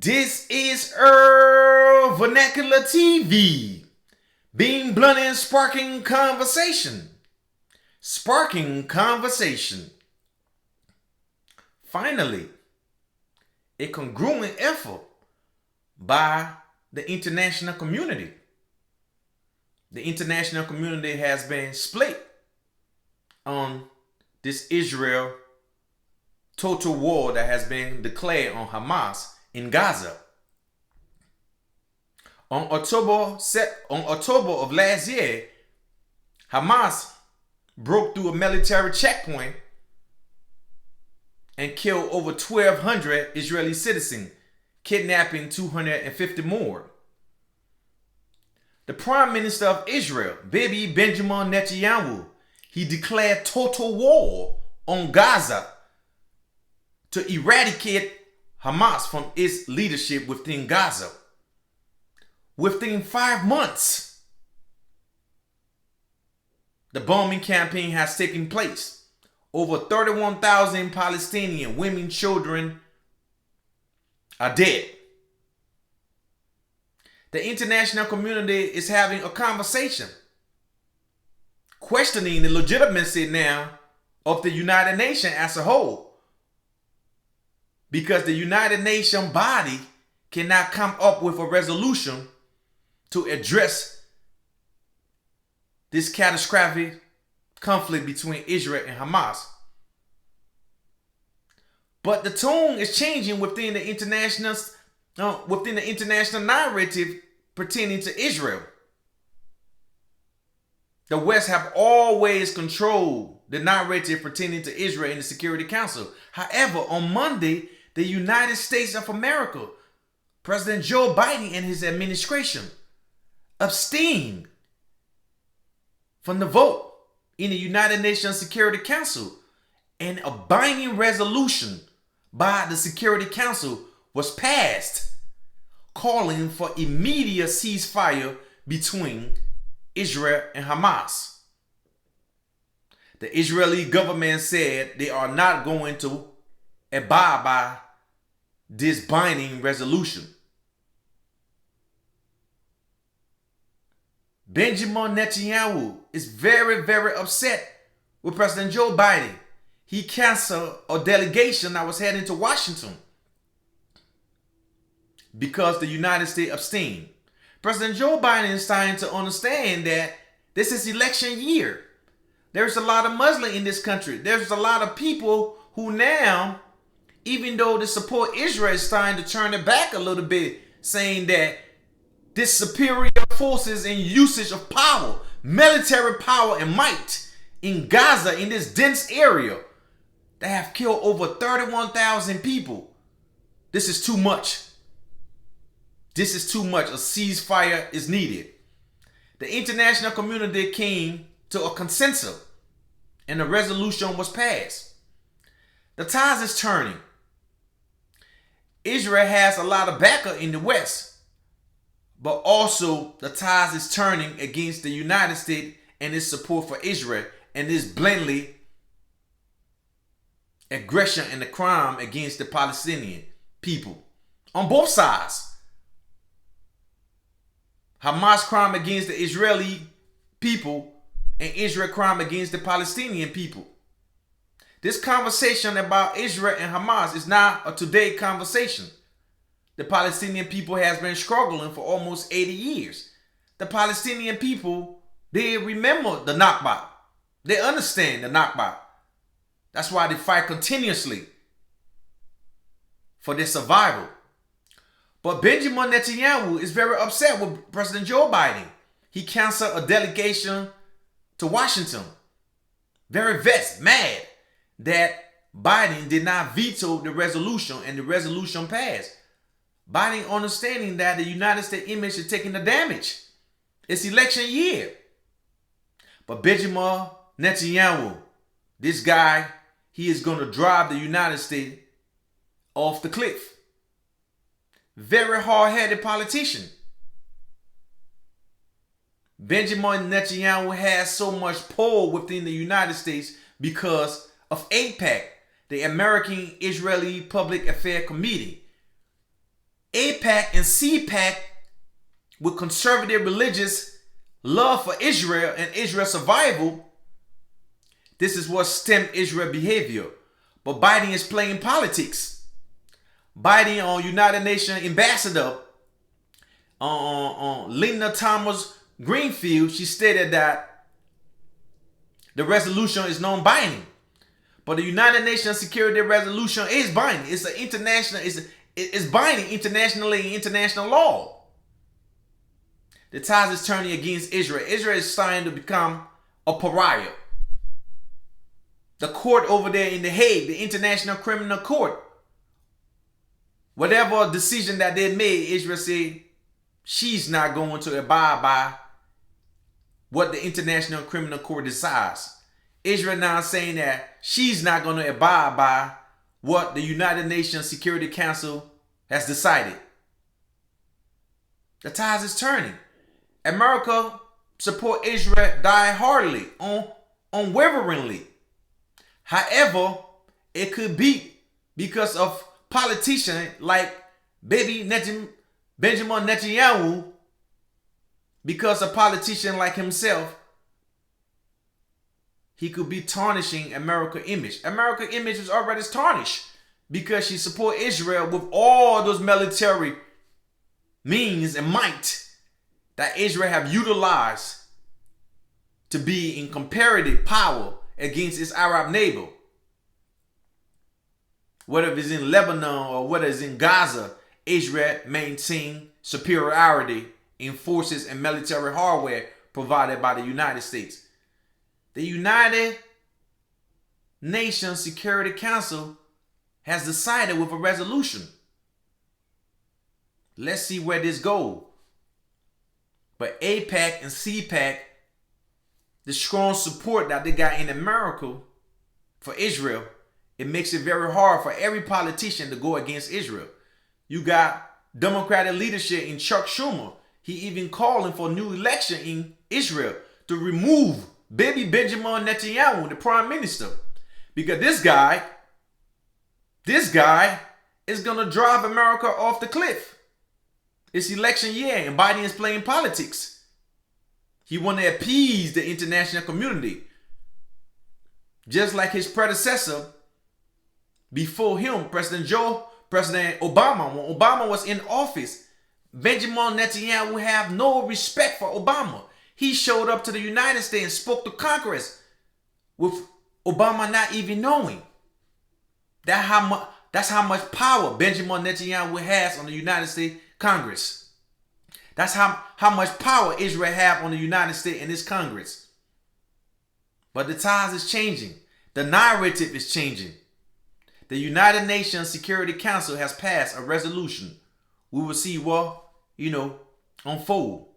This is Earl Vernacular TV, being blunt and sparking conversation. Sparking conversation. Finally, a congruent effort by the international community. The international community has been split on this Israel total war that has been declared on Hamas in Gaza. On October of last year, Hamas broke through a military checkpoint and killed over 1,200 Israeli citizens, kidnapping 250 more. The Prime Minister of Israel, Bibi Benjamin Netanyahu, he declared total war on Gaza to eradicate Hamas from its leadership within Gaza. Within 5 months, the bombing campaign has taken place. Over 31,000 Palestinian women, children are dead. The international community is having a conversation, questioning the legitimacy now of the United Nations as a whole. Because the United Nations body cannot come up with a resolution to address this catastrophic conflict between Israel and Hamas. But the tone is changing within the international narrative pertaining to Israel. The West have always controlled the narrative pertaining to Israel in the Security Council. However, on Monday, the United States of America, President Joe Biden and his administration abstained from the vote in the United Nations Security Council, and a binding resolution by the Security Council was passed calling for immediate ceasefire between Israel and Hamas. The Israeli government said they are not going to abide by this binding resolution. Benjamin Netanyahu is very, very upset with President Joe Biden. He canceled a delegation that was heading to Washington because the United States abstained. President Joe Biden is starting to understand that this is election year. There's a lot of Muslims in this country. There's a lot of people who now, even though they support Israel, is starting to turn it back a little bit, saying that this superior forces and usage of power, military power and might in Gaza, in this dense area, that have killed over 31,000 people. This is too much. This is too much. A ceasefire is needed. The international community came to a consensus and a resolution was passed. The tides is turning. Israel has a lot of backup in the West, but also the tides is turning against the United States and its support for Israel and this blatantly aggression and the crime against the Palestinian people on both sides. Hamas crime against the Israeli people and Israel crime against the Palestinian people. This conversation about Israel and Hamas is not a today conversation. The Palestinian people has been struggling for almost 80 years. The Palestinian people, they remember the Nakba. They understand the Nakba. That's why they fight continuously for their survival. But Benjamin Netanyahu is very upset with President Joe Biden. He canceled a delegation to Washington. Very vexed, mad that Biden did not veto the resolution and the resolution passed. Biden understanding that the United States image is taking the damage. It's election year. But Benjamin Netanyahu, this guy, he is going to drive the United States off the cliff. Very hard-headed politician. Benjamin Netanyahu has so much pull within the United States because of AIPAC, the American Israeli Public Affairs Committee. AIPAC and CPAC, with conservative religious love for Israel and Israel's survival, this is what stemmed Israel behavior. But Biden is playing politics. Biden on United Nations ambassador, Lena Thomas Greenfield, she stated that the resolution is non-binding. But the United Nations Security Resolution is binding. It's an international, it's binding internationally in international law. The tide is turning against Israel. Israel is starting to become a pariah. The court over there in The Hague, the International Criminal Court, whatever decision that they made, Israel said she's not going to abide by what the International Criminal Court decides. Israel now saying that she's not going to abide by what the United Nations Security Council has decided. The tide is turning. America support Israel die-hardly, unwaveringly. However, it could be because of politicians like Benjamin Netanyahu, because a politician like himself, he could be tarnishing America's image. America's image is already tarnished because she support Israel with all those military means and might that Israel have utilized to be in comparative power against its Arab neighbor. Whether it's in Lebanon or whether it's in Gaza, Israel maintained superiority in forces and military hardware provided by the United States. The United Nations Security Council has decided with a resolution. Let's see where this goes. But AIPAC and CPAC, the strong support that they got in America for Israel, it makes it very hard for every politician to go against Israel. You got Democratic leadership in Chuck Schumer. He even calling for a new election in Israel to remove baby Benjamin Netanyahu, the prime minister. Because this guy is going to drive America off the cliff. It's election year and Biden is playing politics. He want to appease the international community. Just like his predecessor before him, President Obama. When Obama was in office, Benjamin Netanyahu have no respect for Obama. He showed up to the United States and spoke to Congress with Obama not even knowing. That's how much power Benjamin Netanyahu has on the United States Congress. That's how much power Israel have on the United States and its Congress. But the times is changing. The narrative is changing. The United Nations Security Council has passed a resolution. We will see what, unfold.